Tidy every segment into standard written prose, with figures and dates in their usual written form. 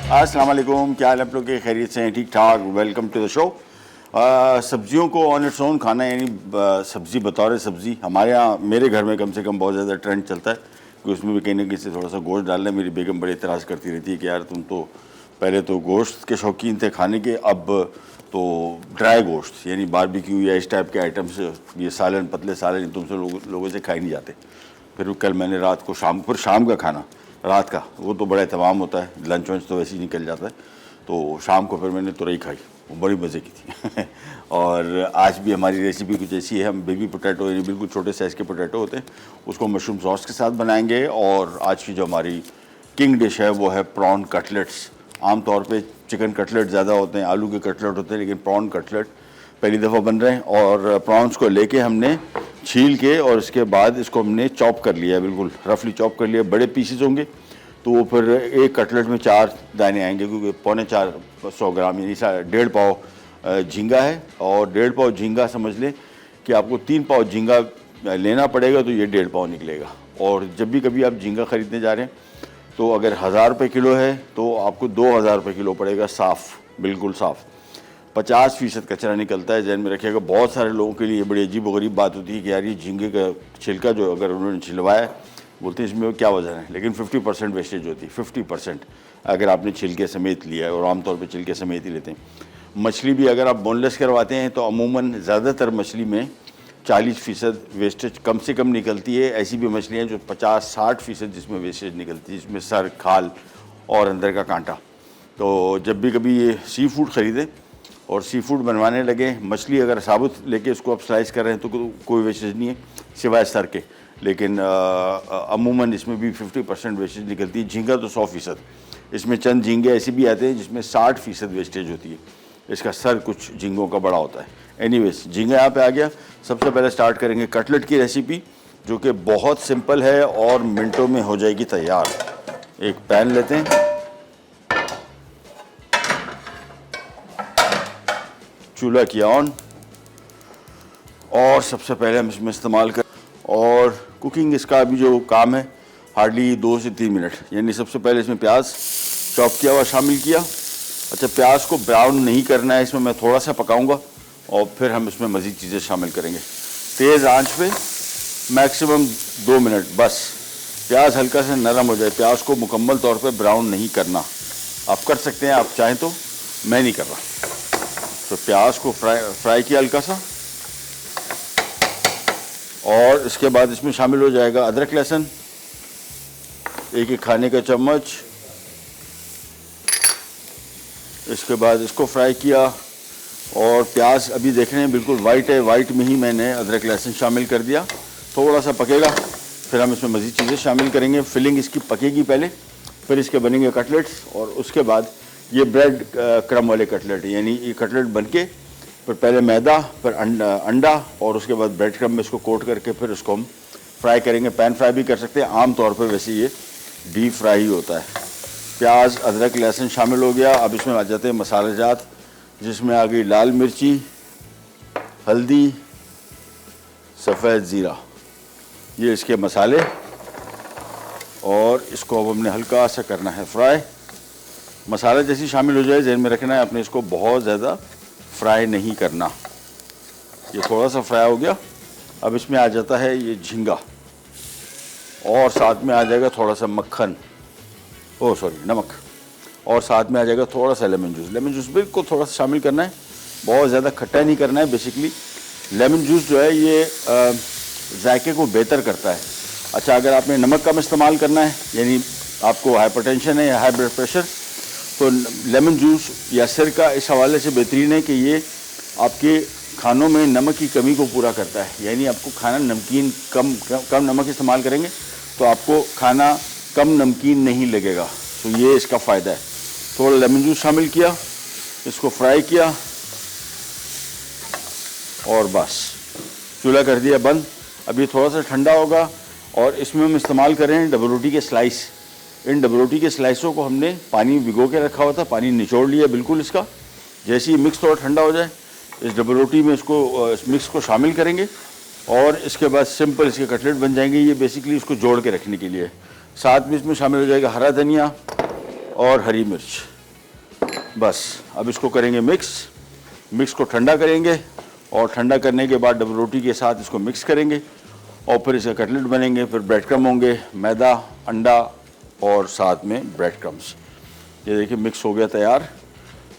अस्सलाम वालेकुम, क्या हाल आप लोग के? खैरियत से हैं? ठीक ठाक। Welcome to the show. सब्जियों को ऑन इट्स ओन खाना, यानी सब्ज़ी बतौर सब्ज़ी हमारे यहाँ, मेरे घर में कम से कम बहुत ज़्यादा ट्रेंड चलता है कि उसमें भी कहीं ना कहीं से थोड़ा सा गोश्त डालना है। मेरी बेगम बड़ी इतराज़ करती रहती है कि यार तुम तो पहले तो गोश्त के शौकीन थे खाने के, अब तो ड्राई गोश्त यानी बारबेक्यू या इस टाइप के आइटम्स, ये सालन, पतले सालन तुमसे लोगों से खाए नहीं जाते। फिर कल मैंने रात को शाम का खाना, रात का वो तो बड़ा तमाम होता है, लंच वंच तो वैसे ही निकल जाता है, तो शाम को फिर मैंने तुरई खाई, वो बड़ी मज़े की थी। और आज भी हमारी रेसिपी कुछ ऐसी है, हम बेबी पोटैटो यानी बिल्कुल छोटे साइज़ के पोटैटो होते हैं उसको मशरूम सॉस के साथ बनाएंगे। और आज की जो हमारी किंग डिश है वो है प्रॉन कटलेट्स। आम तौर पे चिकन कटलेट ज़्यादा होते हैं, आलू के कटलेट होते हैं, लेकिन प्रॉन कटलेट पहली दफ़ा बन रहे हैं। और प्रॉन्स को लेके हमने छील के और इसके बाद इसको हमने चॉप कर लिया, बिल्कुल रफली चॉप कर लिया। बड़े पीसेस होंगे तो वो फिर एक कटलेट में 4 दाने आएंगे, क्योंकि 450 ग्राम यानी 1.5 पाव झींगा है। और 1.5 पाव झींगा समझ लें कि आपको 3 पाव झींगा लेना पड़ेगा, तो ये 1.5 पाव निकलेगा। और जब भी कभी आप झींगा ख़रीदने जा रहे हैं तो अगर 1000 रुपये किलो है तो आपको 2000 रुपये किलो पड़ेगा, साफ़, बिल्कुल साफ़। 50% कचरा निकलता है, जहन में रखिएगा। बहुत सारे लोगों के लिए ये बड़ी अजीब व गरीब बात होती है कि यार ये झींगे का छिलका जो अगर उन्होंने छिलवाया, बोलते हैं इसमें क्या वजह है, लेकिन 50% वेस्टेज होती है। 50% अगर आपने छिलके समेत लिया है, और आमतौर पर छिलके समेत ही लेते हैं। मछली भी अगर आप बोनलेस करवाते हैं तो अमूमन ज़्यादातर मछली में 40% वेस्टेज कम से कम निकलती है। ऐसी भी मछलियाँ जो 50-60% जिसमें वेस्टेज निकलती है, जिसमें सर, खाल और अंदर का कांटा। तो जब भी कभी ये सी फूड ख़रीदें और सी फूड बनवाने लगे, मछली अगर साबुत लेके उसको आप स्लाइस कर रहे हैं तो कोई वेस्टेज नहीं है सिवाय सर के, लेकिन अमूमन इसमें भी 50% वेस्टेज निकलती है। झींगा तो 100%, इसमें चंद झींगे ऐसे भी आते हैं जिसमें 60% वेस्टेज होती है। इसका सर कुछ झींगों का बड़ा होता है। एनीवेज, झींगा यहाँ पे आ गया। सबसे पहले स्टार्ट करेंगे कटलेट की रेसिपी, जो कि बहुत सिंपल है और मिनटों में हो जाएगी तैयार। एक पैन लेते हैं, चूल्हा किया ऑन, और सबसे पहले हम इसमें इस्तेमाल कर, और कुकिंग इसका अभी जो काम है हार्डली 2 से 3 मिनट। यानी सबसे पहले इसमें प्याज चॉप किया हुआ शामिल किया। अच्छा, प्याज को ब्राउन नहीं करना है, इसमें मैं थोड़ा सा पकाऊंगा और फिर हम इसमें मज़ीद चीज़ें शामिल करेंगे। तेज़ आंच पे मैक्सिमम 2 मिनट बस, प्याज हल्का सा नरम हो जाए। प्याज को मुकम्मल तौर पे ब्राउन नहीं करना। आप कर सकते हैं, आप चाहें तो, मैं नहीं कर रहा। तो प्याज को फ्राई किया हल्का सा, और इसके बाद इसमें शामिल हो जाएगा अदरक लहसुन, एक खाने का चम्मच। इसके बाद इसको फ्राई किया, और प्याज अभी देख रहे हैं बिल्कुल वाइट है, वाइट में ही मैंने अदरक लहसुन शामिल कर दिया। थोड़ा सा पकेगा, फिर हम इसमें मज़ीद चीज़ें शामिल करेंगे। फिलिंग इसकी पकेगी पहले, फिर इसके बनेंगे कटलेट्स, और उसके बाद ये ब्रेड क्रम वाले कटलेट, यानी ये कटलेट बनके फिर पहले मैदा, फिर अंडा, और उसके बाद ब्रेड क्रम में इसको कोट करके फिर इसको हम फ्राई करेंगे। पैन फ्राई भी कर सकते हैं, आम तौर पे वैसे ये डीप फ्राई ही होता है। प्याज, अदरक, लहसुन शामिल हो गया। अब इसमें आ जाते हैं मसाले जात, जिसमें आ गई लाल मिर्ची, हल्दी, सफ़ेद ज़ीरा, ये इसके मसाले। और इसको अब हमने हल्का सा करना है फ्राई। मसाला जैसी शामिल हो जाए, जहन में रखना है अपने, इसको बहुत ज़्यादा फ्राई नहीं करना। ये थोड़ा सा फ्राई हो गया। अब इसमें आ जाता है ये झींगा, और साथ में आ जाएगा थोड़ा सा मक्खन, नमक, और साथ में आ जाएगा थोड़ा सा लेमन जूस। लेमन जूस बिल्कुल थोड़ा सा शामिल करना है, बहुत ज़्यादा खट्टा नहीं करना है। बेसिकली लेमन जूस जो है ये जायके को बेहतर करता है। अच्छा, अगर आपने नमक कम इस्तेमाल करना है, यानी आपको हाइपरटेंशन है या हाई ब्लड प्रेशर, तो लेमन जूस या सिरका इस हवाले से बेहतरीन है कि ये आपके खानों में नमक की कमी को पूरा करता है। यानी आपको खाना नमकीन कम नमक इस्तेमाल करेंगे तो आपको खाना कम नमकीन नहीं लगेगा। तो ये इसका फ़ायदा है। थोड़ा लेमन जूस शामिल किया, इसको फ्राई किया, और बस चूल्हा कर दिया बंद। अभी थोड़ा सा ठंडा होगा, और इसमें हम इस्तेमाल करें डबल रोटी के स्लाइस। इन डबल रोटी के स्लाइसों को हमने पानी भिगो के रखा हुआ था, पानी निचोड़ लिया बिल्कुल इसका। जैसे ही मिक्स थोड़ा ठंडा हो जाए, इस डबल रोटी में इसको इस मिक्स को शामिल करेंगे, और इसके बाद सिंपल इसके कटलेट बन जाएंगे। ये बेसिकली इसको जोड़ के रखने के लिए। साथ में इसमें शामिल हो जाएगा हरा धनिया और हरी मिर्च। बस अब इसको करेंगे मिक्स को ठंडा करेंगे और ठंडा करने के बाद डबल रोटी के साथ इसको मिक्स करेंगे और फिर इसका कटलेट बनेंगे। फिर ब्रेड क्रम होंगे, मैदा, अंडा और साथ में ब्रेड क्रम्स। ये देखिए मिक्स हो गया तैयार।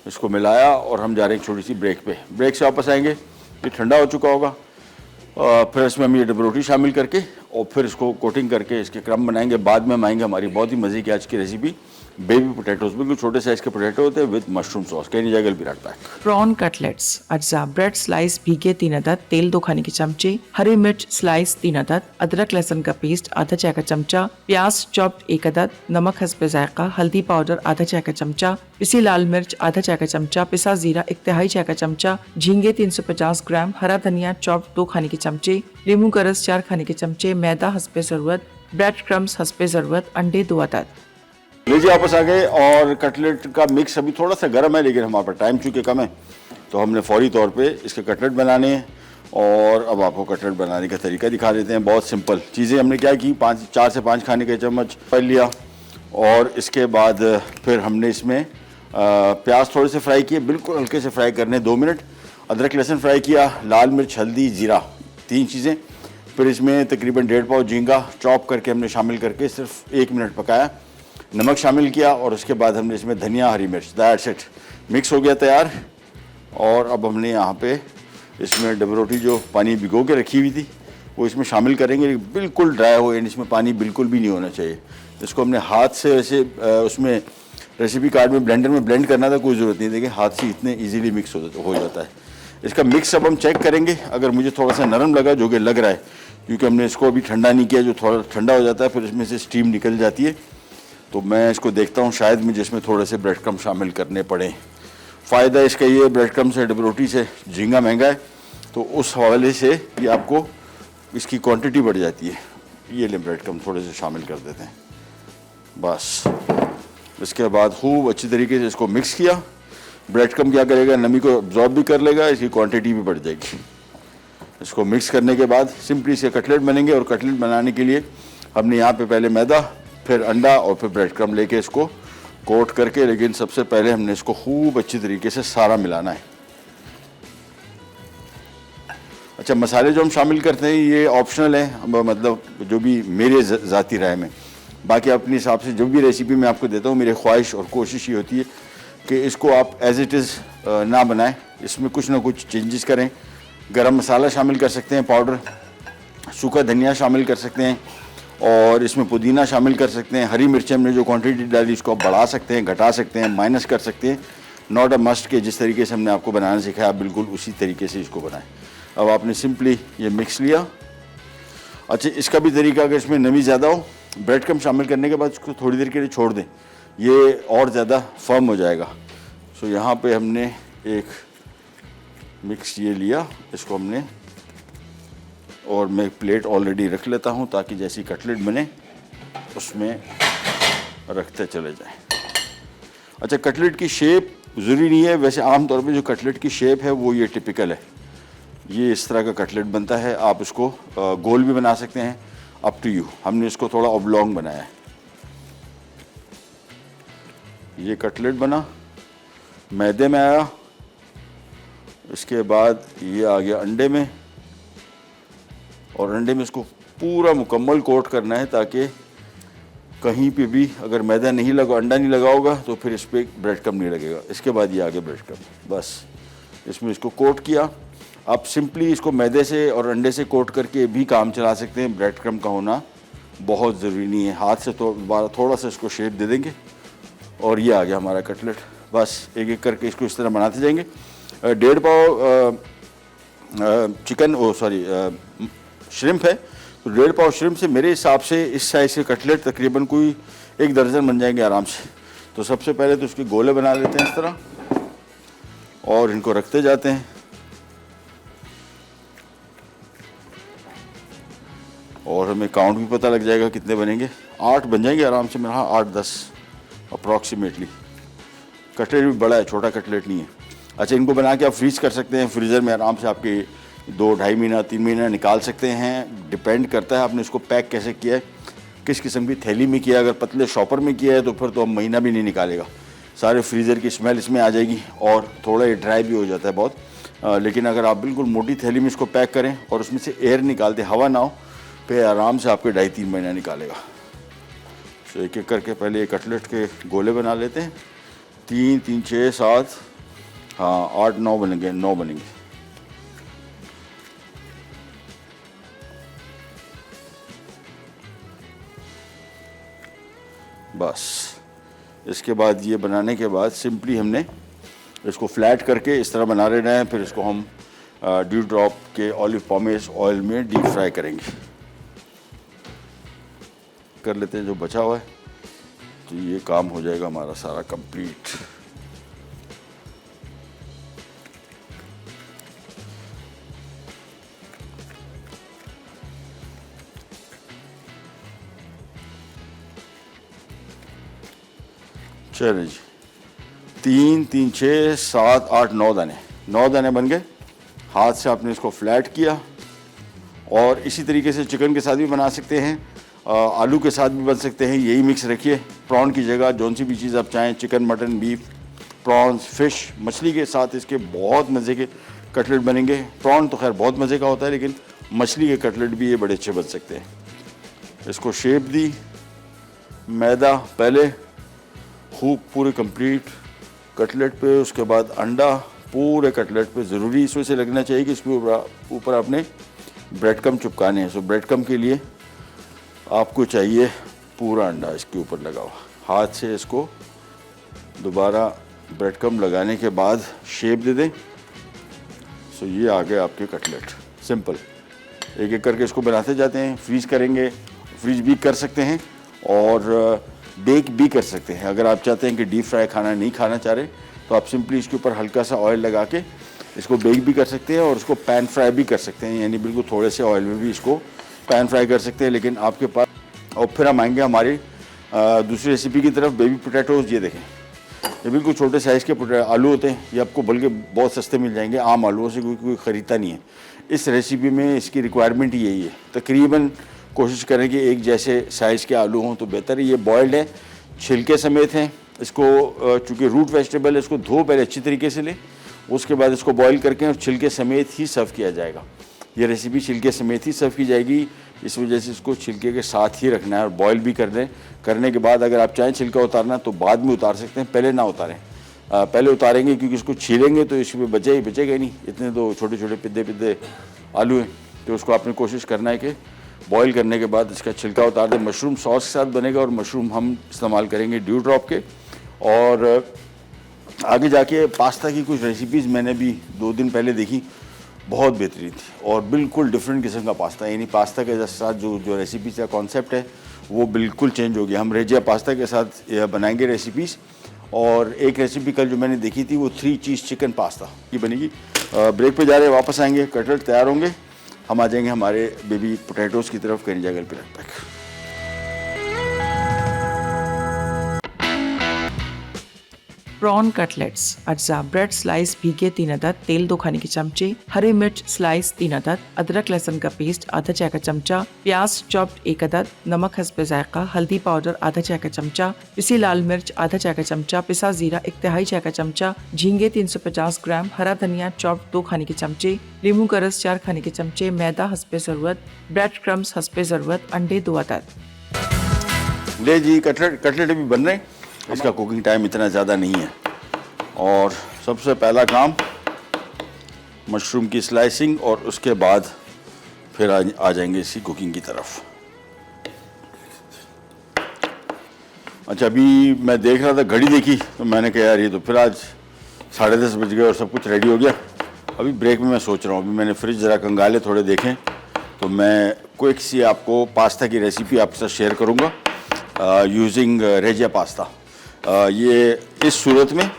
इसको मिलाया और हम जा रहे हैं छोटी सी ब्रेक पे। ब्रेक से वापस आएंगे, ये ठंडा हो चुका होगा। फिर इसमें हम ये डबल रोटी शामिल करके और फिर इसको कोटिंग करके इसके क्रम बनाएंगे। बाद में हम आएंगे हमारी बहुत ही मज़े की आज की रेसिपी बेबी पोटैटोज। बिल्कुल छोटे साइज़ के पोटैटो होते हैं विद मशरूम सॉस। कैनी जगल भी रखता है। प्रॉन कटलेट्स अज्जा, ब्रेड स्लाइस भीगे 3 अदद, तेल 2 खाने के चमचे, हरी मिर्च स्लाइस 3 अदद, अदरक लहसुन का पेस्ट आधा चाय का चमचा, प्याज चॉप्ड 1 अदद, नमक हस्बे जायका, हल्दी पाउडर आधा चाय का चमचा, पिसी लाल मिर्च आधा चाय का चमचा, पिसा जीरा 1 तिहाई चाय का चमचा, झींगे 350 ग्राम, हरा धनिया चॉप्ड 2 खाने के चमचे, नींबू का रस 4 खाने के चमचे, मैदा हस्बे ज़रूरत, ब्रेड क्रम्स हस्बे ज़रूरत, अंडे 2 अदद। लीजिए वापस आ गए और कटलेट का मिक्स अभी थोड़ा सा गर्म है, लेकिन हमारे पास टाइम चूँकि कम है तो हमने फौरी तौर पे इसके कटलेट बनाने हैं। और अब आपको कटलेट बनाने का तरीका दिखा देते हैं। बहुत सिंपल चीज़ें हमने क्या की, 4 से 5 खाने के चम्मच ऑयल लिया और इसके बाद फिर हमने इसमें प्याज थोड़े से फ्राई किए, बिल्कुल हल्के से फ्राई करने 2 मिनट। अदरक लहसुन फ्राई किया, लाल मिर्च, हल्दी, जीरा, 3 चीज़ें। फिर इसमें तकरीबन 1.5 पाव झींगा चॉप करके हमने शामिल करके सिर्फ 1 मिनट पकाया। नमक शामिल किया और उसके बाद हमने इसमें धनिया, हरी मिर्च, दैट्स इट। मिक्स हो गया तैयार। और अब हमने यहाँ पे इसमें डबल रोटी जो पानी भिगो के रखी हुई थी वो इसमें शामिल करेंगे। बिल्कुल ड्राई हो, यानी इसमें पानी बिल्कुल भी नहीं होना चाहिए। इसको हमने हाथ से वैसे उसमें रेसिपी कार्ड में ब्लेंडर में ब्लेंड करना था, कोई ज़रूरत नहीं। देखिए हाथ से इतने ईजीली मिक्स हो जाता है। इसका मिक्स अब हम चेक करेंगे। अगर मुझे थोड़ा सा नरम लगा, जो कि लग रहा है क्योंकि हमने इसको अभी ठंडा नहीं किया, जो थोड़ा ठंडा हो जाता है फिर इसमें से स्टीम निकल जाती है, तो मैं इसको देखता हूँ शायद मुझे इसमें थोड़े से ब्रेड क्रम्ब शामिल करने पड़े। फ़ायदा इसका ये ब्रेड क्रम्ब से, डबल रोटी से झींगा महंगा है तो उस हवाले से ये आपको इसकी क्वांटिटी बढ़ जाती है। ये ले ब्रेड क्रम्ब थोड़े से शामिल कर देते हैं बस। इसके बाद खूब अच्छी तरीके से इसको मिक्स किया। ब्रेड क्रम्ब क्या करेगा, नमी को अब्जॉर्ब भी कर लेगा, इसकी क्वांटिटी भी बढ़ जाएगी। इसको मिक्स करने के बाद सिंपली इसके कटलेट बनेंगे। और कटलेट बनाने के लिए हमने यहाँ पे पहले मैदा, फिर अंडा और फिर ब्रेड क्रम्ब लेके इसको कोट करके, लेकिन सबसे पहले हमने इसको खूब अच्छी तरीके से सारा मिलाना है। अच्छा, मसाले जो हम शामिल करते हैं ये ऑप्शनल है, मतलब जो भी मेरे ज़ाती राय में। बाकी अपने हिसाब से जो भी रेसिपी मैं आपको देता हूँ, मेरी ख्वाहिश और कोशिश ये होती है कि इसको आप एज इट इज़ ना बनाएं, इसमें कुछ ना कुछ चेंजेस करें। गरम मसाला शामिल कर सकते हैं पाउडर, सूखा धनिया शामिल कर सकते हैं और इसमें पुदीना शामिल कर सकते हैं। हरी मिर्च हमने जो क्वांटिटी डाली इसको आप बढ़ा सकते हैं, घटा सकते हैं, माइनस कर सकते हैं। नॉट अ मस्ट के जिस तरीके से हमने आपको बनाना सिखाया आप बिल्कुल उसी तरीके से इसको बनाएं। अब आपने सिंपली ये मिक्स लिया। अच्छा, इसका भी तरीका, अगर इसमें नमी ज़्यादा हो, ब्रेड क्रम्ब शामिल करने के बाद इसको थोड़ी देर के लिए छोड़ दें, ये और ज़्यादा फर्म हो जाएगा। सो यहाँ पे हमने एक मिक्स ये लिया, इसको हमने, और मैं प्लेट ऑलरेडी रख लेता हूँ ताकि जैसी कटलेट बने उसमें रखते चले जाएं। अच्छा, कटलेट की शेप ज़रूरी नहीं है, वैसे आम तौर पे जो कटलेट की शेप है वो ये टिपिकल है। ये इस तरह का कटलेट बनता है। आप इसको गोल भी बना सकते हैं, अप टू यू। हमने इसको थोड़ा ऑब्लॉन्ग बनाया है। ये कटलेट बना, मैदे में आया, इसके बाद ये आ गया अंडे में, और अंडे में इसको पूरा मुकम्मल कोट करना है ताकि कहीं पे भी अगर मैदा नहीं लगा, अंडा नहीं लगा होगा तो फिर इस पर ब्रेड क्रम्ब नहीं लगेगा। इसके बाद ये आगे ब्रेड क्रम्ब, बस इसमें इसको कोट किया। आप सिंपली इसको मैदे से और अंडे से कोट करके भी काम चला सकते हैं। ब्रेड क्रम्ब का होना बहुत ज़रूरी नहीं है। हाथ से तो थोड़ा सा इसको शेप दे देंगे और ये आ गया हमारा कटलेट। बस एक एक करके इसको इस तरह बनाते जाएंगे। 1.5 पाव चिकन श्रिम्प है, तो 1.5 पाव श्रिम्प से मेरे हिसाब से इस साइज़ के कटलेट तकरीबन कोई 1 दर्जन बन जाएंगे आराम से। तो सबसे पहले तो उसके गोले बना लेते हैं इस तरह और इनको रखते जाते हैं और हमें काउंट भी पता लग जाएगा कितने बनेंगे। 8 बन जाएंगे आराम से मेरा, हाँ 8-10 अप्रॉक्सीमेटली। कटलेट भी बड़ा है, छोटा कटलेट नहीं है। अच्छा, इनको बना के आप फ्रीज़ कर सकते हैं फ्रीज़र में आराम से, आपके 2-2.5 महीना 3 महीना निकाल सकते हैं। डिपेंड करता है आपने इसको पैक कैसे किया है, किस किस्म की थैली में किया है। अगर पतले शॉपर में किया है तो फिर तो अब महीना भी नहीं निकालेगा। सारे फ्रीज़र की स्मेल इसमें आ जाएगी और थोड़ा ये ड्राई भी हो जाता है बहुत। लेकिन अगर आप बिल्कुल मोटी थैली में इसको पैक करें और उसमें से एयर निकालते, हवा ना हो, फिर आराम से आपके 2.5-3 महीना निकालेगा। तो एक एक करके पहले ये कटलेट के गोले बना लेते हैं। 3, 3, 6, 7, हाँ 8, 9 बनेंगे, 9 बनेंगे। बस इसके बाद ये बनाने के बाद सिंपली हमने इसको फ्लैट करके इस तरह बना लेना है। फिर इसको हम ड्यू ड्रॉप के ऑलिव पॉमेस ऑयल में डीप फ्राई करेंगे। कर लेते हैं जो बचा हुआ है, तो ये काम हो जाएगा हमारा सारा कंप्लीट। चलिए जी, 3, 3, 6, 7, 8, 9 दाने, 9 दाने बन गए। हाथ से आपने इसको फ्लैट किया और इसी तरीके से चिकन के साथ भी बना सकते हैं, आलू के साथ भी बन सकते हैं। यही मिक्स रखिए। प्रॉन की जगह जौन सी भी चीज़ आप चाहें, chicken, mutton, beef, prawns, fish, मछली के साथ इसके बहुत मज़े के कटलेट बनेंगे। प्रॉन तो खैर बहुत मज़े का होता है, लेकिन मछली के कटलेट भी ये बड़े अच्छे बन सकते हैं। इसको शेप दी, मैदा पहले खूब पूरे कंप्लीट कटलेट पे, उसके बाद अंडा पूरे कटलेट पे ज़रूरी इस वजह से लगना चाहिए कि इसके ऊपर आपने ब्रेड क्रम्ब चिपकाने हैं। सो ब्रेड क्रम्ब के लिए आपको चाहिए पूरा अंडा इसके ऊपर लगा हुआ। हाथ से इसको दोबारा ब्रेड क्रम्ब लगाने के बाद शेप दे दें। सो ये आ गए आपके कटलेट, सिंपल। एक एक करके इसको बनाते जाते हैं। फ्रीज़ करेंगे, फ्रीज भी कर सकते हैं और बेक भी कर सकते हैं। अगर आप चाहते हैं कि डीप फ्राई खाना नहीं खाना चाह रहे, तो आप सिंपली इसके ऊपर हल्का सा ऑयल लगा के इसको बेक भी कर सकते हैं और इसको पैन फ्राई भी कर सकते हैं, यानी बिल्कुल थोड़े से ऑयल में भी इसको पैन फ्राई कर सकते हैं। लेकिन आपके पास, और फिर हम आएंगे हमारी दूसरी रेसिपी की तरफ। बेबी पोटैटोज़, ये देखें, ये बिल्कुल छोटे साइज़ के आलू होते हैं। ये आपको बल्कि बहुत सस्ते मिल जाएंगे, आम आलूओं से कोई ख़रीदता नहीं है। इस रेसिपी में इसकी रिक्वायरमेंट ही यही है। तकरीबन कोशिश करें कि एक जैसे साइज़ के आलू हों तो बेहतर है। ये बॉयल्ड है, छिलके समेत हैं। इसको चूँकि रूट वेजिटेबल है, इसको धो पहले अच्छी तरीके से लें, उसके बाद इसको बॉईल करके और छिलके समेत ही सर्व किया जाएगा। ये रेसिपी छिलके समेत ही सर्व की जाएगी, इस वजह से इसको छिलके के साथ ही रखना है। और बॉईल भी करने के बाद अगर आप चाहें छिलका उतारना तो बाद में उतार सकते हैं, पहले ना उतारें। पहले उतारेंगे क्योंकि इसको छीलेंगे तो इसमें बचेगा ही नहीं। इतने तो छोटे छोटे पिद्दे आलू हैं, तो उसको आपने कोशिश करना है कि बॉईल करने के बाद इसका छिलका उतार दें। मशरूम सॉस के साथ बनेगा और मशरूम हम इस्तेमाल करेंगे ड्यू ड्रॉप के। और आगे जाके पास्ता की कुछ रेसिपीज़ मैंने भी 2 दिन पहले देखी, बहुत बेहतरीन थी और बिल्कुल डिफरेंट किस्म का पास्ता। यानी पास्ता के साथ जो रेसिपीज़ का कॉन्सेप्ट है वो बिल्कुल चेंज हो गया। हम रेजिया पास्ता के साथ बनाएंगे रेसिपीज़। और एक रेसिपी कल जो मैंने देखी थी वो 3 चीज़ चिकन पास्ता की बनेगी। ब्रेक पे जा रहे हैं, वापस आएंगे, कटलेट तैयार होंगे, हम आ जाएंगे हमारे बेबी पोटैटोज़ की तरफ। कहीं जगह पे रख पैक। प्रॉन कटलेट्स, अज्जा ब्रेड स्लाइस भीगे 3 अदद, तेल 2 खाने के चमचे, हरी मिर्च स्लाइस 3 अदद, अदरक लहसुन का पेस्ट आधा चाय का चमचा, प्याज चॉप्ड 1 अदद, नमक हस्बे जायका, हल्दी पाउडर आधा चाय का चमचा, पिसी लाल मिर्च आधा चाय का चमचा, पिसा जीरा 1/3 चाय का चमचा, झींगे 350 ग्राम, हरा धनिया चॉप्ड 2 खाने के चमचे, नींबू का रस 4 खाने के चमचे, मैदा हस्बे ज़रूरत, ब्रेड क्रम्स हस्बे ज़रूरत, अंडे 2 अदद। ले जी, कटलेट भी बन रहे हैं। इसका कुकिंग टाइम इतना ज़्यादा नहीं है। और सबसे पहला काम मशरूम की स्लाइसिंग और उसके बाद फिर आ जाएंगे इसी कुकिंग की तरफ। अच्छा, अभी मैं देख रहा था, घड़ी देखी तो मैंने कहा यार ये तो फिर आज 10:30 बज गए और सब कुछ रेडी हो गया। अभी ब्रेक में मैं सोच रहा हूँ, अभी मैंने फ्रिज ज़रा कंगाले थोड़े देखें तो मैं क्विक सी आपको पास्ता की रेसिपी आपके साथ शेयर करूँगा यूजिंग रेजिया पास्ता। ये इस सूरत में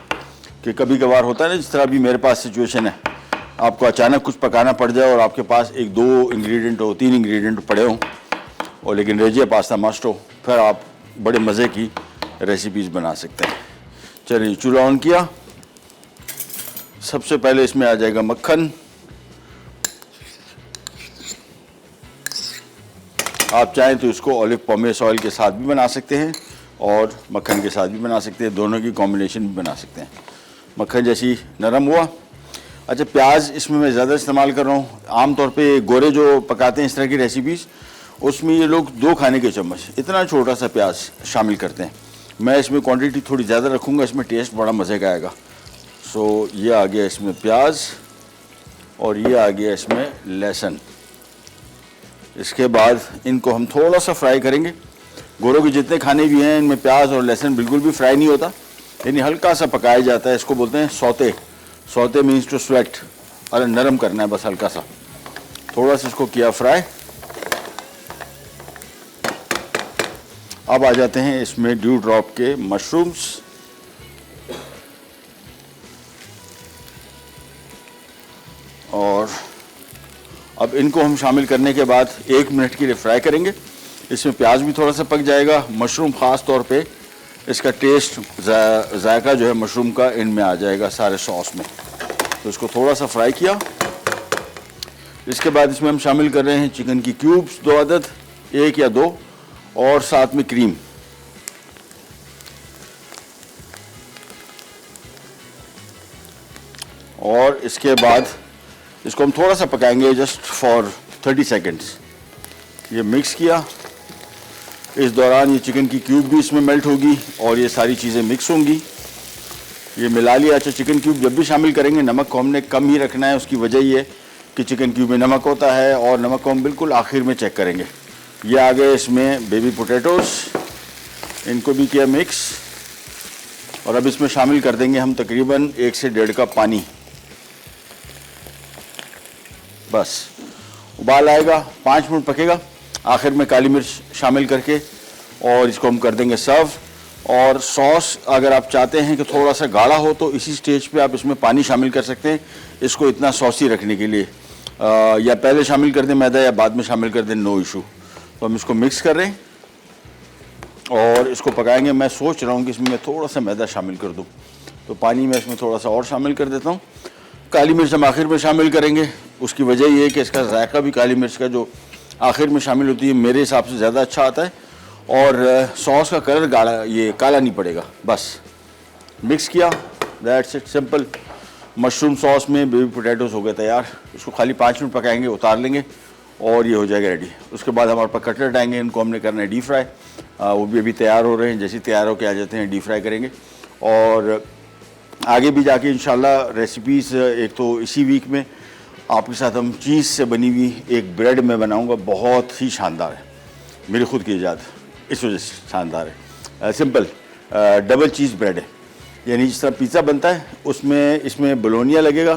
कि कभी कभार होता है ना, जिस तरह अभी मेरे पास सिचुएशन है, आपको अचानक कुछ पकाना पड़ जाए और आपके पास 1-2 इंग्रेडिएंट हो, 3 इंग्रेडिएंट पड़े हों, और लेकिन रेजिया पास्ता मस्ट हो, फिर आप बड़े मज़े की रेसिपीज़ बना सकते हैं। चलिए, चूल्हा ऑन किया। सबसे पहले इसमें आ जाएगा मक्खन। आप चाहें तो इसको ऑलिव पॉमेस ऑयल के साथ भी बना सकते हैं, और मक्खन के साथ भी बना सकते हैं, दोनों की कॉम्बिनेशन भी बना सकते हैं। मक्खन जैसी नरम हुआ। अच्छा, प्याज इसमें मैं ज़्यादा इस्तेमाल कर रहा हूँ। आमतौर पे गोरे जो पकाते हैं इस तरह की रेसिपीज़, उसमें ये लोग 2 खाने के चम्मच इतना छोटा सा प्याज शामिल करते हैं। मैं इसमें क्वांटिटी थोड़ी ज़्यादा रखूँगा, इसमें टेस्ट बड़ा मज़े का आएगा। सो ये आ गया इसमें प्याज और ये आ गया इसमें लहसुन। इसके बाद इनको हम थोड़ा सा फ्राई करेंगे। गोरों के जितने खाने भी हैं इनमें प्याज और लहसुन बिल्कुल भी फ्राई नहीं होता, यानी हल्का सा पकाया जाता है। इसको बोलते हैं saute. Saute means to sweat, और नरम करना है बस हल्का सा। थोड़ा सा इसको किया फ्राई। अब आ जाते हैं इसमें ड्यू ड्रॉप के मशरूम्स। और अब इनको हम शामिल करने के बाद 1 मिनट के लिए फ्राई करेंगे। इसमें प्याज भी थोड़ा सा पक जाएगा। मशरूम ख़ास तौर पे इसका टेस्ट, जायका जो है मशरूम का इनमें आ जाएगा सारे सॉस में। तो इसको थोड़ा सा फ्राई किया। इसके बाद इसमें हम शामिल कर रहे हैं चिकन की क्यूब्स 2 अदद, 1 या 2, और साथ में क्रीम। और इसके बाद इसको हम थोड़ा सा पकाएंगे जस्ट फॉर 30 सेकेंड्स। ये मिक्स किया। इस दौरान ये चिकन की क्यूब भी इसमें मेल्ट होगी और ये सारी चीज़ें मिक्स होंगी। ये मिला लिया। अच्छा, चिकन क्यूब जब भी शामिल करेंगे नमक को हमने कम ही रखना है। उसकी वजह ये कि चिकन क्यूब में नमक होता है और नमक को हम बिल्कुल आखिर में चेक करेंगे। ये आ गए इसमें बेबी पोटैटोस, इनको भी किया मिक्स। और अब इसमें शामिल कर देंगे हम तकरीबन 1 से 1.5 कप पानी। बस उबाल आएगा, 5 मिनट पकेगा। आखिर में काली मिर्च शामिल करके और इसको हम कर देंगे सर्व। और सॉस अगर आप चाहते हैं कि थोड़ा सा गाढ़ा हो तो इसी स्टेज पे आप इसमें पानी शामिल कर सकते हैं, इसको इतना सॉसी रखने के लिए। या पहले शामिल कर दें मैदा या बाद में शामिल कर दें, नो इशू। तो हम इसको मिक्स कर रहे हैं और इसको पकाएंगे। मैं सोच रहा हूँ कि इसमें मैं थोड़ा सा मैदा शामिल कर दूँ, तो पानी में इसमें थोड़ा सा और शामिल कर देता हूँ। काली मिर्च हम आखिर में शामिल करेंगे। उसकी वजह ये है कि इसका जायका भी काली मिर्च का जो आखिर में शामिल होती है मेरे हिसाब से ज़्यादा अच्छा आता है, और सॉस का कलर गाढ़ा, ये काला नहीं पड़ेगा। बस मिक्स किया, that's it, simple. Mushroom sauce में बेबी पोटैटोस हो गए तैयार। इसको खाली 5 मिनट पकाएंगे, उतार लेंगे और ये हो जाएगा रेडी। उसके बाद हमारे पास कटलेट आएंगे, इनको हमने करना है डीप फ्राई। वो भी अभी तैयार हो रहे हैं, जैसे तैयार होकर आ जाते हैं डीप फ्राई करेंगे। और आगे भी जाके इंशाल्लाह रेसिपीज़, एक तो इसी वीक में आपके साथ हम चीज़ से बनी हुई एक ब्रेड में बनाऊंगा, बहुत ही शानदार है, मेरी खुद की ईजाद, इस वजह से शानदार है। सिंपल डबल चीज़ ब्रेड है, यानी जिस तरह पिज़्ज़ा बनता है उसमें इसमें बोलोनिया लगेगा,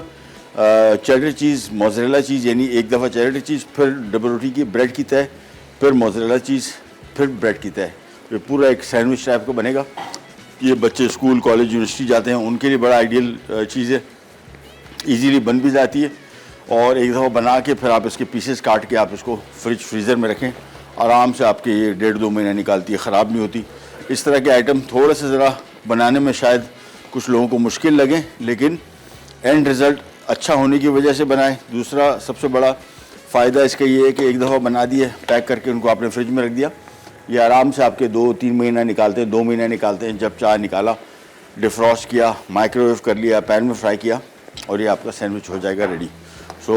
चेडर चीज़, मोज़रेला चीज़, यानी एक दफ़ा चेडर चीज़, फिर डबल रोटी की ब्रेड की तय, फिर मोज़रेला चीज़, फिर ब्रेड की तय। ये पूरा एक सैंडविच टाइप का बनेगा। ये बच्चे स्कूल, कॉलेज, यूनिवर्सिटी जाते हैं उनके लिए बड़ा आइडियल चीज़ है, ईजीली बन भी जाती है। और एक दफ़ा बना के फिर आप इसके पीसेस काट के आप इसको फ्रीज़र में रखें, आराम से आपके ये 1.5-2 महीना निकालती है, ख़राब नहीं होती। इस तरह के आइटम थोड़े से ज़रा बनाने में शायद कुछ लोगों को मुश्किल लगे, लेकिन एंड रिज़ल्ट अच्छा होने की वजह से बनाएं। दूसरा सबसे बड़ा फ़ायदा इसका ये है कि एक दफ़ा बना दिए, पैक करके उनको आपने फ्रिज में रख दिया, ये आराम से आपके 2-3 महीना निकालते हैं, 2 महीना निकालते हैं। जब चाह निकाला, डिफ्रॉस्ट किया, माइक्रोवेव कर लिया, पैन में फ्राई किया और ये आपका सैंडविच हो जाएगा रेडी। सो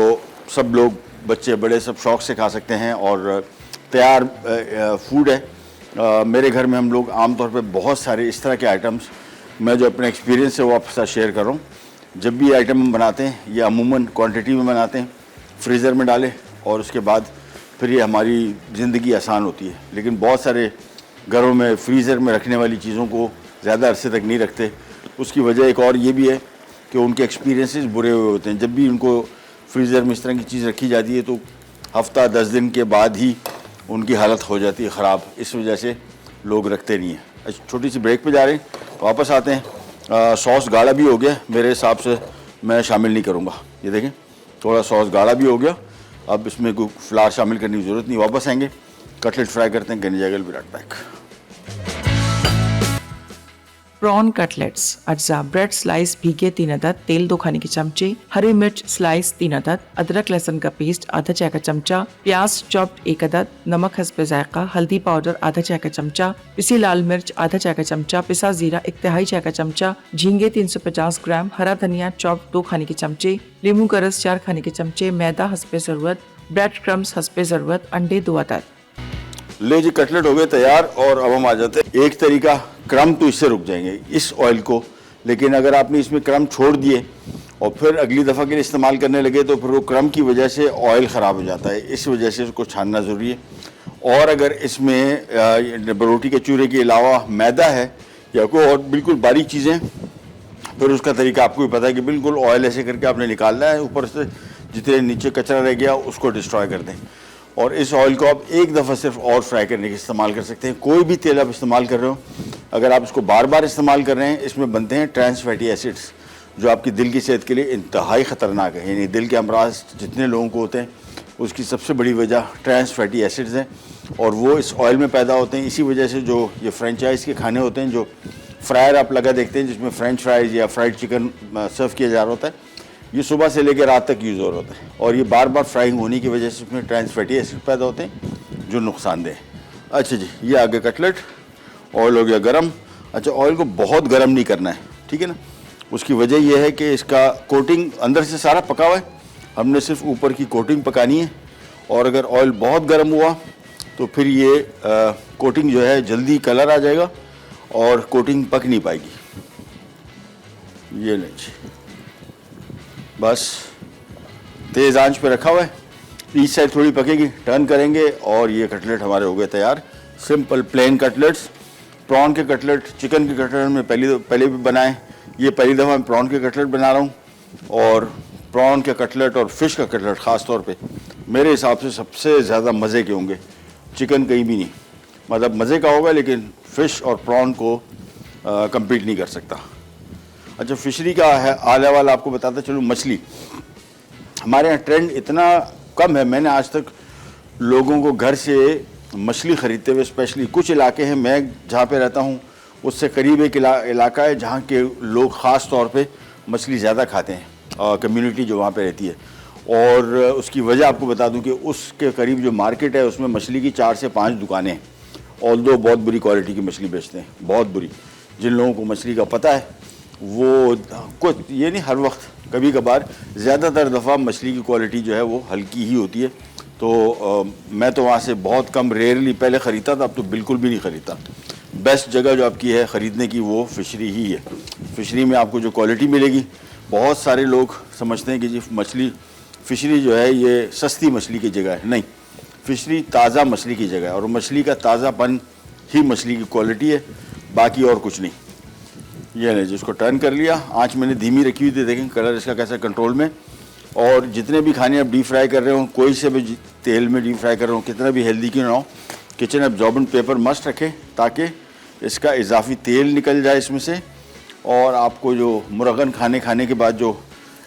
सब लोग, बच्चे बड़े, सब शौक़ से खा सकते हैं और तैयार फूड है। मेरे घर में हम लोग आमतौर पे बहुत सारे इस तरह के आइटम्स, मैं जो अपने एक्सपीरियंस से वो आपके साथ शेयर कर रहा हूँ। जब भी आइटम हम बनाते हैं ये अमूमन क्वांटिटी में बनाते हैं, फ्रीज़र में डालें और उसके बाद फिर ये हमारी ज़िंदगी आसान होती है। लेकिन बहुत सारे घरों में फ्रीज़र में रखने वाली चीज़ों को ज़्यादा अरसे तक नहीं रखते। उसकी वजह एक और ये भी है कि उनके एक्सपीरियंसेस बुरे हुए होते हैं। जब भी उनको फ्रीज़र में इस तरह की चीज़ रखी जाती है तो हफ्ता 10 दिन के बाद ही उनकी हालत हो जाती है ख़राब। इस वजह से लोग रखते नहीं हैं। छोटी सी ब्रेक पे जा रहे हैं, वापस आते हैं। सॉस गाढ़ा भी हो गया मेरे हिसाब से, मैं शामिल नहीं करूँगा। ये देखें, थोड़ा सॉस गाढ़ा भी हो गया। अब इसमें कोई फ्लावर शामिल करने की ज़रूरत नहीं। वापस आएंगे, कटलेट फ्राई करते हैं, करने जाएगा, will be right back. Prawn cutlets अज्जा ब्रेड स्लाइस भीगे 3 अदद, तेल 2 खाने के चमचे, हरी मिर्च स्लाइस 3 अदद, अदरक लहसुन का पेस्ट आधा चाय का चमचा, प्याज चॉप्ड 1 अदद, नमक हस्बे जायका, हल्दी पाउडर आधा चाय का चमचा, पिसी लाल मिर्च आधा चाय का चमचा, पिसा जीरा 1 तिहाई चाय का चमचा, झींगे 350 ग्राम, हरा धनिया चॉप्ड 2 खाने के चमचे, नींबू का रस 4 खाने के चमचे, मैदा हस्बे जरूरत, ब्रेड क्रम्स हस्बे जरूरत, अंडे 2 अदद। ले जी, कटलेट हो गए तैयार। और अब हम आ जाते हैं एक तरीका, क्रम तो इससे रुक जाएंगे इस ऑयल को, लेकिन अगर आपने इसमें क्रम छोड़ दिए और फिर अगली दफ़ा के लिए इस्तेमाल करने लगे तो फिर वो क्रम की वजह से ऑयल ख़राब हो जाता है। इस वजह से उसको छानना ज़रूरी है। और अगर इसमें रोटी के चूरे के अलावा मैदा है या कोई और बिल्कुल बारीक चीज़ें, फिर उसका तरीका आपको भी पता है कि बिल्कुल ऑयल ऐसे करके आपने निकालना है, ऊपर से जितने नीचे कचरा रह गया उसको डिस्ट्रॉय कर दें। और इस ऑयल को आप एक दफ़ा सिर्फ और फ्राई करने के इस्तेमाल कर सकते हैं। कोई भी तेल आप इस्तेमाल कर रहे हो, अगर आप इसको बार बार इस्तेमाल कर रहे हैं, इसमें बनते हैं ट्रांस फैटी एसिड्स जो आपकी दिल की सेहत के लिए इंतहाई ख़तरनाक है। यानी दिल के अमराज जितने लोगों को होते हैं उसकी सबसे बड़ी वजह ट्रांस फैटी एसिड्स हैं और वो इस ऑयल में पैदा होते हैं। इसी वजह से जो ये फ्रेंचाइज के खाने होते हैं, जो फ्रायर आप लगा देखते हैं जिसमें फ्रेंच फ्राइज या फ्राइड चिकन सर्व किया जा रहा होता है, ये सुबह से लेकर रात तक यूज़ हो रहा होता है और ये बार बार फ्राइंग होने की वजह से उसमें ट्रांस फैटी एसिड पैदा होते हैं जो नुकसानदेह है। अच्छा जी, ये आगे कटलेट, ऑयल हो गया गरम। अच्छा, ऑयल को बहुत गरम नहीं करना है, ठीक है ना। उसकी वजह यह है कि इसका कोटिंग अंदर से सारा पका हुआ है, हमने सिर्फ ऊपर की कोटिंग पकानी है। और अगर ऑयल बहुत गर्म हुआ तो फिर ये कोटिंग जो है जल्दी कलर आ जाएगा और कोटिंग पक नहीं पाएगी। ये नहीं, बस तेज़ आंच पे रखा हुआ है, ईच साइड थोड़ी पकेगी, टर्न करेंगे और ये कटलेट हमारे हो गए तैयार। Simple plain cutlets. प्रॉन के कटलेट, चिकन के कटलेट में पहले भी बनाए, ये पहली दफ़ा मैं प्रॉन के कटलेट बना रहा हूँ। और प्रॉन के कटलेट और फिश का कटलेट ख़ास तौर पे मेरे हिसाब से सबसे ज़्यादा मज़े के होंगे। चिकन कहीं भी नहीं, मतलब मज़े का होगा, लेकिन फ़िश और प्रॉन को कम्पीट नहीं कर सकता। अच्छा, फिशरी का है आला वाला आपको बताता चलूँ। मछली हमारे यहाँ ट्रेंड इतना कम है, मैंने आज तक लोगों को घर से मछली ख़रीदते हुए, स्पेशली कुछ इलाके हैं, मैं जहाँ पे रहता हूँ उससे करीब एक इलाका है जहाँ के लोग ख़ास तौर पे मछली ज़्यादा खाते हैं, कम्युनिटी जो वहाँ पे रहती है। और उसकी वजह आपको बता दूँ कि उसके करीब जो मार्केट है उसमें मछली की 4 से 5 दुकानें हैं, और दो बहुत बुरी क्वालिटी की मछली बेचते हैं, बहुत बुरी। जिन लोगों को मछली का पता है वो कुछ ये नहीं, हर वक्त, कभी कभार, ज़्यादातर दफ़ा मछली की क्वालिटी जो है वो हल्की ही होती है। तो मैं तो वहाँ से बहुत कम, रेयरली पहले ख़रीदता था, अब तो बिल्कुल भी नहीं ख़रीदता। बेस्ट जगह जो आपकी है ख़रीदने की वो फिशरी ही है। फिशरी में आपको जो क्वालिटी मिलेगी, बहुत सारे लोग समझते हैं कि जी मछली, फिशरी जो है ये सस्ती मछली की जगह है, नहीं, फिशरी ताज़ा मछली की जगह है और मछली का ताज़ापन ही मछली की क्वालिटी है, बाकी और कुछ नहीं। ये नहीं, जिसको टर्न कर लिया, आंच मैंने धीमी रखी हुई थी, देखें कलर इसका कैसा कंट्रोल में। और जितने भी खाने आप डीप फ्राई कर रहे हो, कोई से भी तेल में डीप फ्राई कर रहे हो, कितना भी हेल्दी क्यों ना हो, किचन एब्जॉर्बेंट पेपर मस्ट रखें ताकि इसका इजाफी तेल निकल जाए इसमें से, और आपको जो मुरगन खाने के बाद जो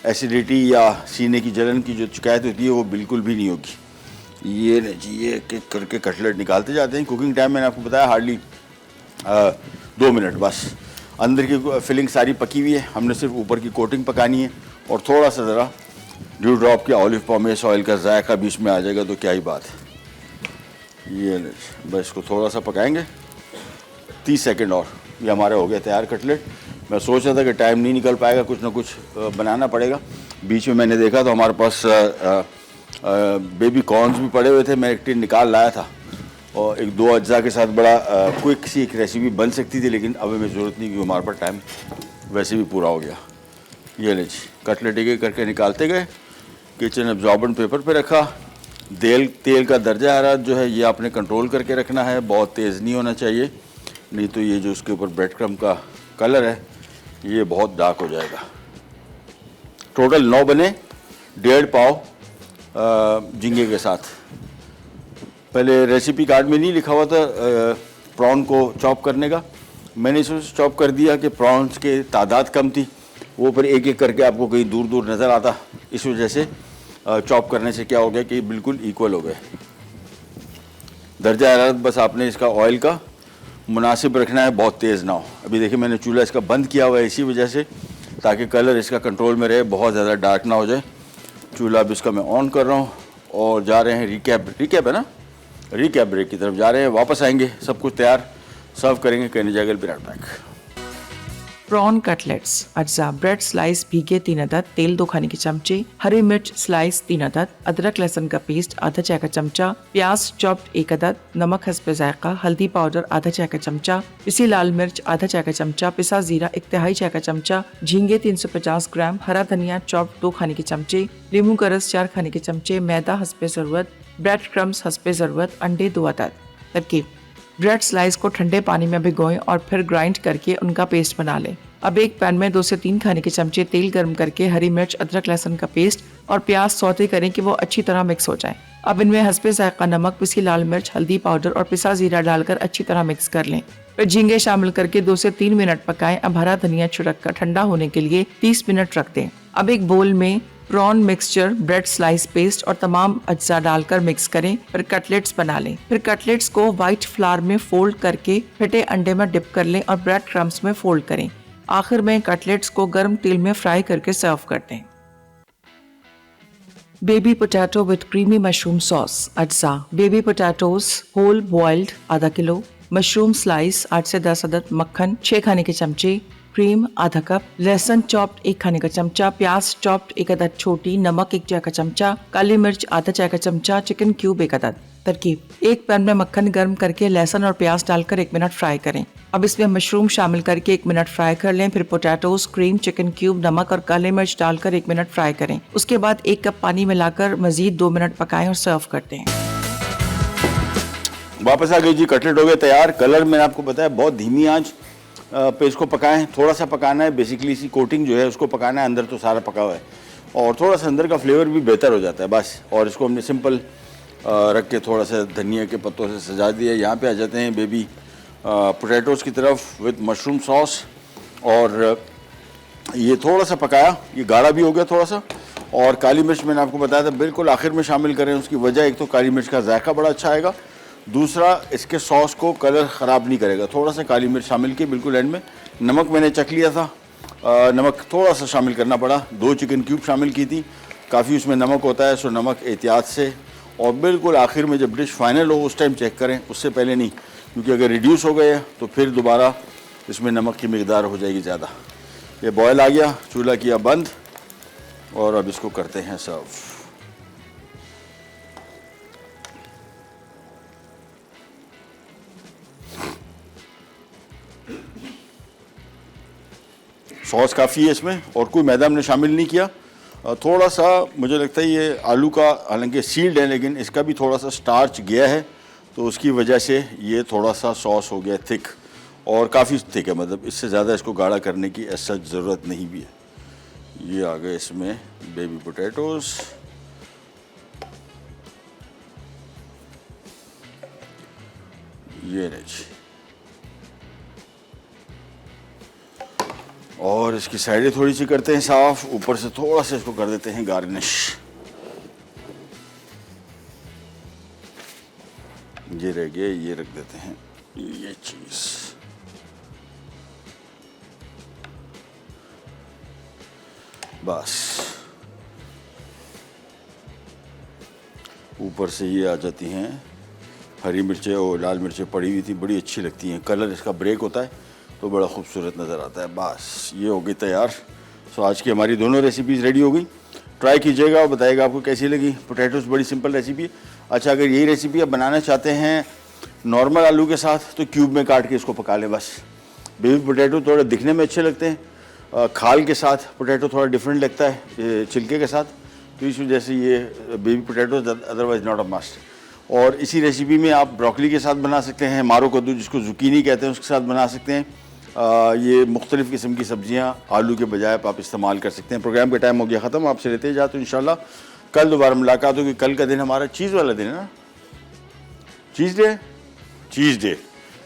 एसिडिटी या सीने की जलन की जो शिकायत होती है वो बिल्कुल भी नहीं होगी। ये जी, ये करके कटलेट निकालते जाते हैं। कुकिंग टाइम मैंने आपको बताया हार्डली 2 मिनट बस। अंदर की फिलिंग सारी पकी हुई है, हमने सिर्फ ऊपर की कोटिंग पकानी है और थोड़ा सा ज़रा ड्यू ड्रॉप के ऑलिव पॉमेस ऑयल का जायका बीच में आ जाएगा तो क्या ही बात है। ये बस इसको थोड़ा सा पकाएंगे 30 सेकंड और ये हमारे हो गया तैयार कटलेट। मैं सोच रहा था कि टाइम नहीं निकल पाएगा, कुछ ना कुछ बनाना पड़ेगा। बीच में मैंने देखा तो हमारे पास बेबी कॉर्न्स भी पड़े हुए थे, मैं एक टिन निकाल लाया था और 1-2 अज्जा के साथ बड़ा क्विक सी एक रेसिपी बन सकती थी, लेकिन अब हमें ज़रूरत नहीं क्योंकि हमारे पास टाइम वैसे भी पूरा हो गया। ये ले जी, कटलेट एक करके निकालते गए, किचन एब्जॉर्बेंट पेपर पे रखा। तेल का दर्जा हरारत जो है ये आपने कंट्रोल करके रखना है, बहुत तेज़ नहीं होना चाहिए, नहीं तो ये जो उसके ऊपर ब्रेड क्रम्ब का कलर है ये बहुत डार्क हो जाएगा। टोटल 9 बने, 1.5 पाव झींगे के साथ। पहले रेसिपी कार्ड में नहीं लिखा हुआ था प्रॉन को चॉप करने का, मैंने इसमें चॉप कर दिया कि प्रॉन्स के तादाद कम थी, वो फिर एक एक करके आपको कहीं दूर दूर नज़र आता, इस वजह से चॉप करने से क्या हो गया कि बिल्कुल इक्वल हो गए। दर्जा हरारत बस आपने इसका ऑयल का मुनासिब रखना है, बहुत तेज़ ना हो। अभी देखिए मैंने चूल्हा इसका बंद किया हुआ है इसी वजह से, ताकि कलर इसका कंट्रोल में रहे, बहुत ज़्यादा डार्क ना हो जाए। चूल्हा अब इसका मैं ऑन कर रहा हूँ और जा रहे हैं रिकैप है ना, रिकैप ब्रेक की तरफ जा रहे हैं। वापस आएंगे, सब कुछ तैयार, सर्व करेंगे। कहने जाएगा बिराट बैक। प्रॉन कटलेट्स अज्जा ब्रेड स्लाइस भीगे 3 अदद, तेल 2 खाने के चमचे, हरी मिर्च स्लाइस 3 अदद, अदरक लहसुन का पेस्ट आधा चाय का चमचा, प्याज चॉप्ड 1 अदद, नमक हस्बे जायका, हल्दी पाउडर आधा चाय का चमचा, पिसी लाल मिर्च आधा चाय का चमचा, पिसा जीरा 1/3 चाय का चमचा, झींगे 350 ग्राम, हरा धनिया चॉप्ड 2 खाने के चमचे, नींबू का रस 4 खाने के चमचे, मैदा हस्बे जरूरत, ब्रेड क्रम्स हस्बे जरूरत, अंडे 2 अदद। तरकीब: ब्रेड स्लाइस को ठंडे पानी में भिगोएं और फिर ग्राइंड करके उनका पेस्ट बना लें। अब एक पैन में 2 से 3 खाने के चमचे तेल गर्म करके हरी मिर्च, अदरक लहसुन का पेस्ट और प्याज सौते करें कि वो अच्छी तरह मिक्स हो जाए। अब इनमें हस्बे जायका नमक, पिसी लाल मिर्च, हल्दी पाउडर और पिसा जीरा डालकर अच्छी तरह मिक्स कर लें। फिर झींगे शामिल करके 2 से 3 मिनट पकाएं। अब हरा धनिया छिड़क कर ठंडा होने के लिए 30 मिनट रख दें। अब एक बोल में prawn mixture, bread slice paste और तमाम अज्जा डालकर मिक्स करें। फिर कटलेट्स बना लें। फिर कटलेट्स को व्हाइट फ्लावर में फोल्ड करके फटे अंडे में डिप कर लें और ब्रेड क्रम्स में फोल्ड करें। आखिर में कटलेट्स को गर्म तेल में फ्राई करके सर्व कर दें। Baby potato with creamy mushroom sauce अज्जा: बेबी पोटैटोज होल बॉइल्ड आधा किलो, मशरूम स्लाइस 8 से 10 अदद, मक्खन 6 खाने के चमचे, क्रीम आधा कप, लहसुन चॉप्ड 1 खाने का चमचा, प्याज चॉप्ड 1 अदद छोटी, नमक 1 चाय का चमचा, काली मिर्च आधा चाय का चमचा, चिकन क्यूब 1 अदद। तरकीब: एक पैन में मक्खन गर्म करके लहसुन और प्याज डालकर 1 मिनट फ्राई करें। अब इसमें मशरूम शामिल करके 1 मिनट फ्राई कर लें। फिर पोटैटोज, क्रीम, चिकन क्यूब, नमक और काली मिर्च डालकर 1 मिनट फ्राई करें। उसके बाद 1 कप पानी मिलाकर मजीद 2 मिनट पकाएं और सर्व कर दें। वापस आ गई जी, कटलेट हो गए तैयार। कलर मैंने आपको बताया बहुत धीमी आंच पे इसको पकाएं, थोड़ा सा पकाना है। बेसिकली इसी कोटिंग जो है उसको पकाना है, अंदर तो सारा पका हुआ है और थोड़ा सा अंदर का फ्लेवर भी बेहतर हो जाता है बस। और इसको हमने सिंपल रख के थोड़ा सा धनिया के पत्तों से सजा दिया। यहाँ पे आ जाते हैं बेबी पोटैटोज़ की तरफ विद मशरूम सॉस। और ये थोड़ा सा पकाया, ये गाढ़ा भी हो गया थोड़ा सा। और काली मिर्च मैंने आपको बताया था बिल्कुल आखिर में शामिल करें। उसकी वजह एक तो काली मिर्च का जायका बड़ा अच्छा आएगा, दूसरा इसके सॉस को कलर ख़राब नहीं करेगा। थोड़ा सा काली मिर्च शामिल की बिल्कुल एंड में। नमक मैंने चख लिया था, नमक थोड़ा सा शामिल करना पड़ा। 2 चिकन क्यूब शामिल की थी, काफ़ी उसमें नमक होता है, सो नमक एहतियात से। और बिल्कुल आखिर में जब डिश फाइनल हो उस टाइम चेक करें, उससे पहले नहीं, क्योंकि अगर रिड्यूस हो गए तो फिर दोबारा इसमें नमक की मिकदार हो जाएगी ज़्यादा। ये बॉयल आ गया, चूल्हा किया बंद और अब इसको करते हैं सर्व। सॉस काफ़ी है इसमें और कोई मैदा हमने शामिल नहीं किया। थोड़ा सा मुझे लगता है ये आलू का, हालांकि सील्ड है लेकिन इसका भी थोड़ा सा स्टार्च गया है, तो उसकी वजह से ये थोड़ा सा सॉस हो गया थिक, और काफ़ी थिक है। मतलब इससे ज़्यादा इसको गाढ़ा करने की ऐसा ज़रूरत नहीं भी है। ये आ गए इसमें बेबी पोटैटोज़, ये रहे जी। और इसकी साइडें थोड़ी सी करते हैं साफ, ऊपर से थोड़ा सा इसको कर देते हैं गार्निश। ये रह गए, ये रख देते हैं ये चीज़। बस ऊपर से ये आ जाती हैं हरी मिर्चें और लाल मिर्चें पड़ी हुई थी, बड़ी अच्छी लगती हैं। कलर इसका ब्रेक होता है तो बड़ा खूबसूरत नज़र आता है। बस ये हो गई तैयार। सो आज की हमारी दोनों रेसिपीज़ रेडी हो गई। ट्राई कीजिएगा और बताइएगा आपको कैसी लगी। पोटैटोज़ बड़ी सिंपल रेसिपी है। अच्छा, अगर यही रेसिपी आप बनाना चाहते हैं नॉर्मल आलू के साथ तो क्यूब में काट के इसको पका लें बस। बेबी पोटैटो थोड़े दिखने में अच्छे लगते हैं, खाल के साथ पोटैटो थोड़ा डिफरेंट लगता है छिलके के साथ, तो इस वजह से ये baby potato otherwise not a must. और इसी रेसिपी में आप ब्रोकली के साथ बना सकते हैं, मारो कद्दू जिसको जुकीनी कहते हैं उसके साथ बना सकते हैं। ये मुख्तलिफ़ किस्म की सब्जियां आलू के बजाय आप इस्तेमाल कर सकते हैं। प्रोग्राम का टाइम हो गया ख़त्म, आपसे लेते जाते तो इंशाल्लाह कल दोबारा मुलाकात होगी। कल का दिन हमारा चीज़ वाला दिन है ना, चीज़ डे,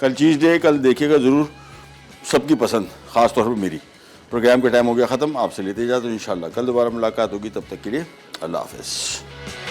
कल चीज़ डे। कल देखिएगा ज़रूर, सबकी पसंद, ख़ास तौर पर मेरी। प्रोग्राम का टाइम हो गया ख़त्म, आपसे लेते जाते तो इंशाल्लाह कल दोबारा मुलाकात होगी। तब तक के लिए अल्लाह हाफ़िज़।